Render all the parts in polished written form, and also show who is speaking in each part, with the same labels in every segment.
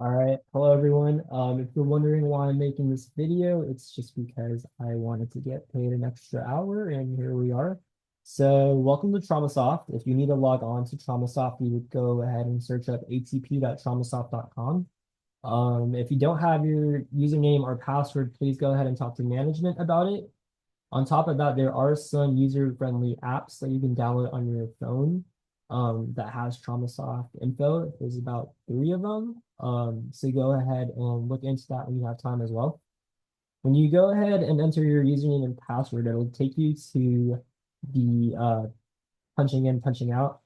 Speaker 1: All right. Hello, everyone. If you're wondering why I'm making this video, it's just because I wanted to get paid an extra hour, and here we are. So welcome to TraumaSoft. If you need to log on to TraumaSoft, you would go ahead and search up atp.traumasoft.com. If you don't have your username or password, please go ahead and talk to management about it. On top of that, there are some user-friendly apps that you can download on your phone that has TraumaSoft info. There's about 3 of them. So go ahead and look into that when you have time as well. When you go ahead and enter your username and password, it'll take you to the punching in, punching out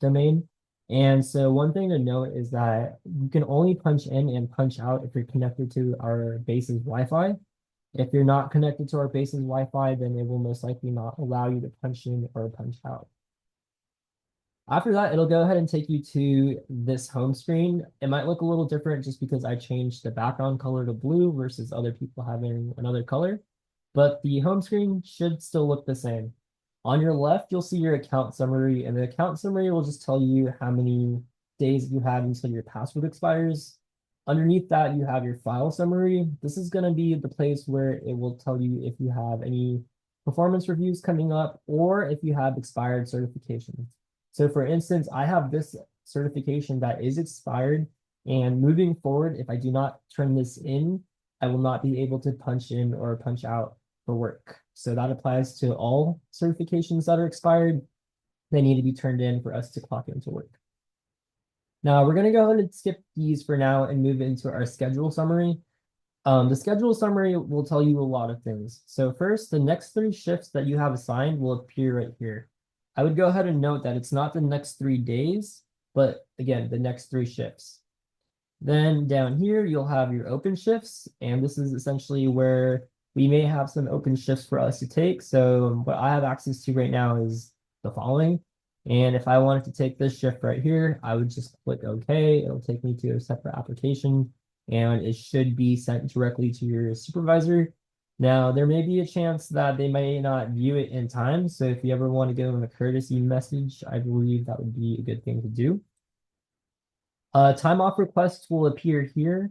Speaker 1: domain. And so one thing to note is that you can only punch in and punch out if you're connected to our base's Wi-Fi. If you're not connected to our base's Wi-Fi, then it will most likely not allow you to punch in or punch out. After that, it'll go ahead and take you to this home screen. It might look a little different just because I changed the background color to blue versus other people having another color, but the home screen should still look the same. On your left, you'll see your account summary, and the account summary will just tell you how many days you have until your password expires. Underneath that, you have your file summary. This is going to be the place where it will tell you if you have any performance reviews coming up or if you have expired certifications. So for instance, I have this certification that is expired, and moving forward, if I do not turn this in, I will not be able to punch in or punch out for work. So that applies to all certifications that are expired. They need to be turned in for us to clock into work. Now we're going to go ahead and skip these for now and move into our schedule summary. The schedule summary will tell you a lot of things. So first, the next 3 shifts that you have assigned will appear right here. I would go ahead and note that it's not the next 3 days, but again, the next 3 shifts. Then down here, you'll have your open shifts, and this is essentially where we may have some open shifts for us to take. So what I have access to right now is the following. And if I wanted to take this shift right here, I would just click OK. It'll take me to a separate application, and it should be sent directly to your supervisor. Now, there may be a chance that they may not view it in time. So if you ever want to give them a courtesy message, I believe that would be a good thing to do. Time off requests will appear here.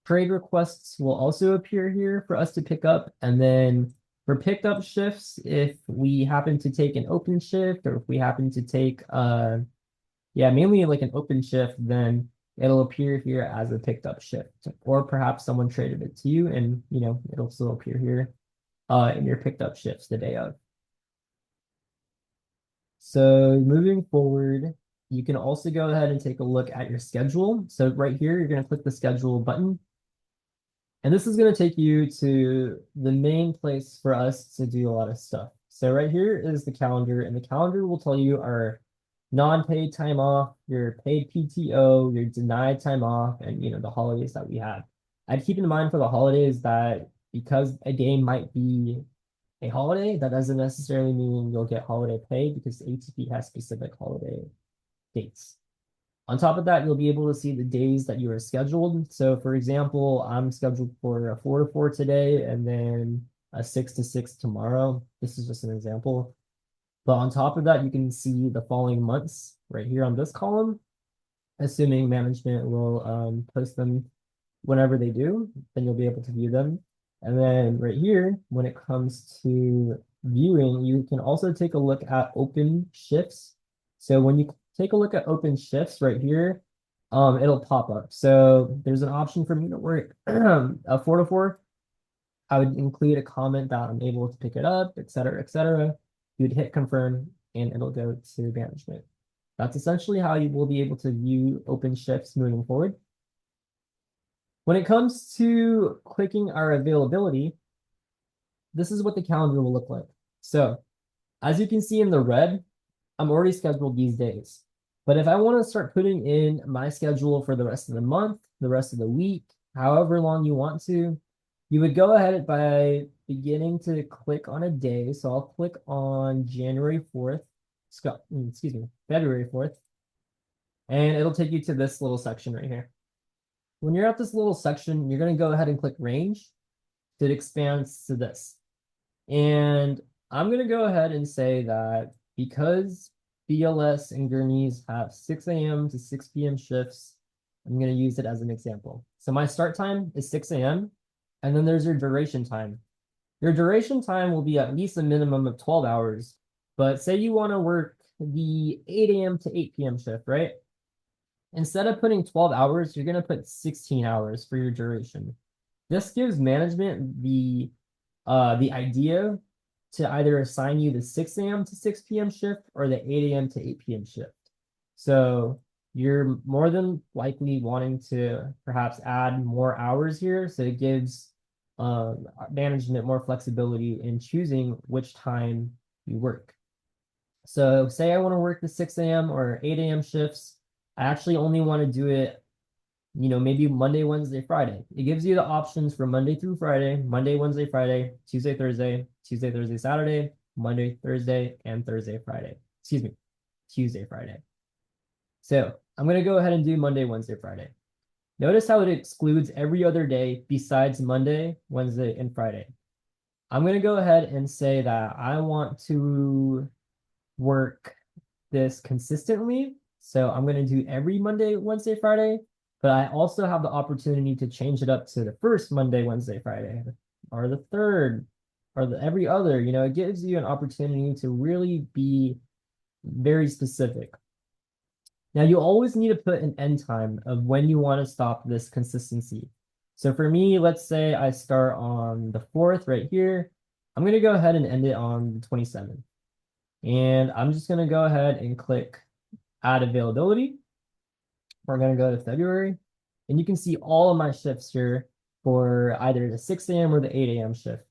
Speaker 1: Trade requests will also appear here for us to pick up. And then for picked up shifts, if we happen to take an open shift or if we happen to take, mainly like an open shift, then it'll appear here as a picked up shift. Or perhaps someone traded it to you and, it'll still appear here in your picked up shifts the day of. So moving forward, you can also go ahead and take a look at your schedule. So right here, you're going to click the schedule button. And this is going to take you to the main place for us to do a lot of stuff. So right here is the calendar, and the calendar will tell you our non-paid time off, your paid PTO, your denied time off, and the holidays that we have. I'd keep in mind for the holidays that because a day might be a holiday, that doesn't necessarily mean you'll get holiday pay because ATP has specific holiday dates. On top of that, you'll be able to see the days that you are scheduled. So for example, I'm scheduled for a 4 to 4 today and then a 6 to 6 tomorrow. This is just an example. But on top of that, you can see the following months right here on this column, assuming management will post them whenever they do, then you'll be able to view them. And then right here, when it comes to viewing, you can also take a look at open shifts. So when you take a look at open shifts right here, it'll pop up. So there's an option for me to work a 4 to 4. I would include a comment that I'm able to pick it up, et cetera, et cetera. You'd hit confirm and it'll go to management. That's essentially how you will be able to view open shifts moving forward. When it comes to clicking our availability, this is what the calendar will look like. So as you can see in the red, I'm already scheduled these days. But if I want to start putting in my schedule for the rest of the month, the rest of the week, however long you want to, you would go ahead by beginning to click on a day. So I'll click on January 4th, excuse me, February 4th, and it'll take you to this little section right here. When you're at this little section, you're going to go ahead and click range. It expands to this. And I'm going to go ahead and say that because BLS and Gurneys have 6 a.m. to 6 p.m. shifts, I'm going to use it as an example. So my start time is 6 a.m. and then there's your duration time. Your duration time will be at least a minimum of 12 hours. But say you want to work the 8 a.m. to 8 p.m. shift, right? Instead of putting 12 hours, you're going to put 16 hours for your duration. This gives management the idea to either assign you the 6 a.m. to 6 p.m. shift or the 8 a.m. to 8 p.m. shift. So you're more than likely wanting to perhaps add more hours here. So it gives management more flexibility in choosing which time you work. So say I want to work the 6 a.m. or 8 a.m. shifts. I actually only want to do it, maybe Monday, Wednesday, Friday. It gives you the options for Monday through Friday, Monday, Wednesday, Friday, Tuesday, Thursday, Tuesday, Thursday, Saturday, Monday, Thursday, and Thursday, Friday. Excuse me, Tuesday, Friday. So I'm going to go ahead and do Monday, Wednesday, Friday. Notice how it excludes every other day besides Monday, Wednesday, and Friday. I'm going to go ahead and say that I want to work this consistently. So I'm going to do every Monday, Wednesday, Friday, but I also have the opportunity to change it up to the first Monday, Wednesday, Friday, or the third, or every other. It gives you an opportunity to really be very specific. Now, you always need to put an end time of when you want to stop this consistency. So for me, let's say I start on the 4th right here. I'm going to go ahead and end it on the 27th. And I'm just going to go ahead and click add availability. We're going to go to February. And you can see all of my shifts here for either the 6 a.m. or the 8 a.m. shift.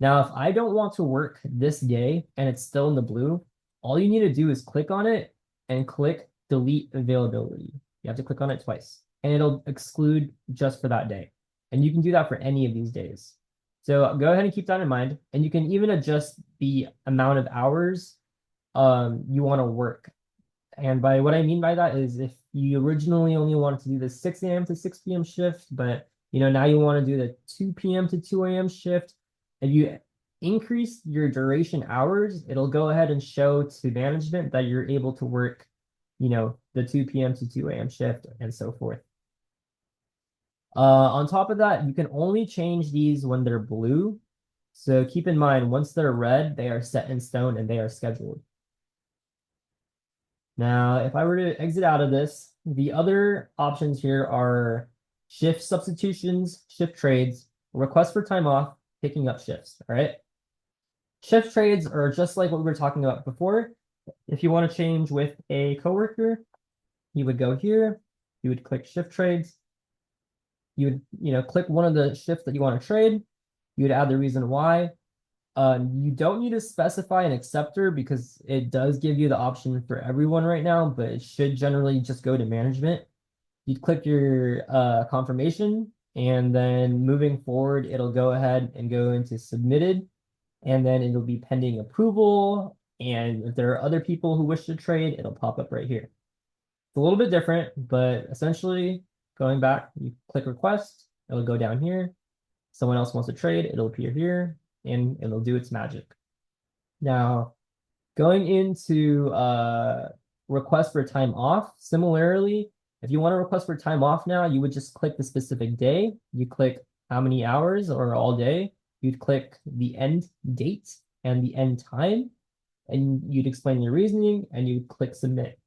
Speaker 1: Now, if I don't want to work this day and it's still in the blue, all you need to do is click on it and click delete availability. You have to click on it twice and it'll exclude just for that day. And you can do that for any of these days. So go ahead and keep that in mind. And you can even adjust the amount of hours you want to work. And by what I mean by that is if you originally only wanted to do the 6 a.m. to 6 p.m. shift, but now you want to do the 2 p.m. to 2 a.m. shift, if you increase your duration hours, it'll go ahead and show to management that you're able to work, the 2 p.m. to 2 a.m. shift and so forth. On top of that, you can only change these when they're blue. So keep in mind, once they're red, they are set in stone and they are scheduled. Now, if I were to exit out of this, the other options here are shift substitutions, shift trades, request for time off, picking up shifts, all right? Shift trades are just like what we were talking about before. If you want to change with a coworker, you would go here, you would click shift trades, you would, click one of the shifts that you want to trade, you would add the reason why. You don't need to specify an acceptor because it does give you the option for everyone right now, but it should generally just go to management. You'd click your confirmation, and then moving forward, it'll go ahead and go into submitted, and then it'll be pending approval. And if there are other people who wish to trade, it'll pop up right here. It's a little bit different, but essentially going back, you click request, it'll go down here. Someone else wants to trade, it'll appear here and it'll do its magic. Now, going into request for time off, similarly, if you want to request for time off now, you would just click the specific day. You click how many hours or all day. You'd click the end date and the end time, and you'd explain your reasoning and you'd click submit.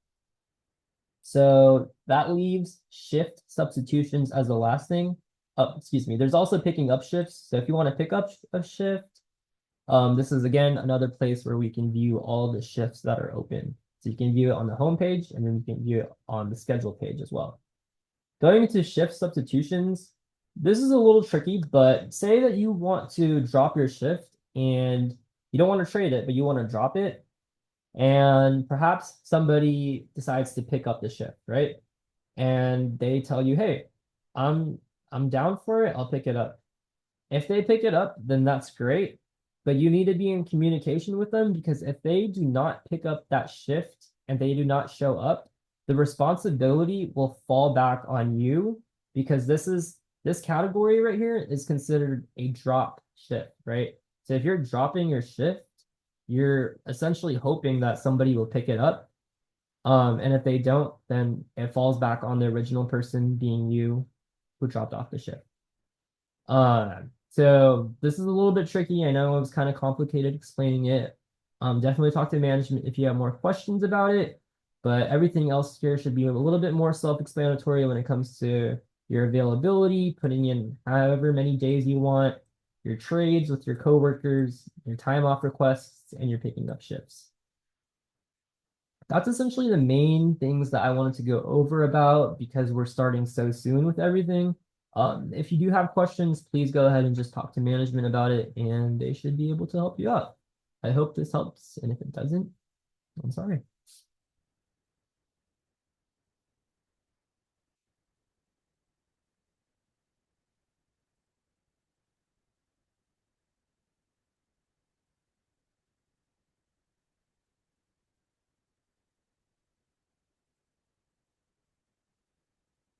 Speaker 1: So that leaves shift substitutions as the last thing. Oh, excuse me. There's also picking up shifts. So if you want to pick up a shift, this is again another place where we can view all the shifts that are open. So you can view it on the home page and then you can view it on the schedule page as well. Going into shift substitutions, this is a little tricky, but say that you want to drop your shift and you don't want to trade it, but you want to drop it. And perhaps somebody decides to pick up the shift, right? And they tell you, hey, I'm down for it, I'll pick it up. If they pick it up, then that's great. But you need to be in communication with them because if they do not pick up that shift and they do not show up, the responsibility will fall back on you because this category right here is considered a drop shift, right? So if you're dropping your shift, you're essentially hoping that somebody will pick it up. And if they don't, then it falls back on the original person, being you, who dropped off the shift. So this is a little bit tricky. I know it was kind of complicated explaining it. Definitely talk to management if you have more questions about it, but everything else here should be a little bit more self-explanatory when it comes to your availability, putting in however many days you want, your trades with your coworkers, your time off requests, and your picking up shifts. That's essentially the main things that I wanted to go over about because we're starting so soon with everything. If you do have questions, please go ahead and just talk to management about it, and they should be able to help you out. I hope this helps, and if it doesn't, I'm sorry.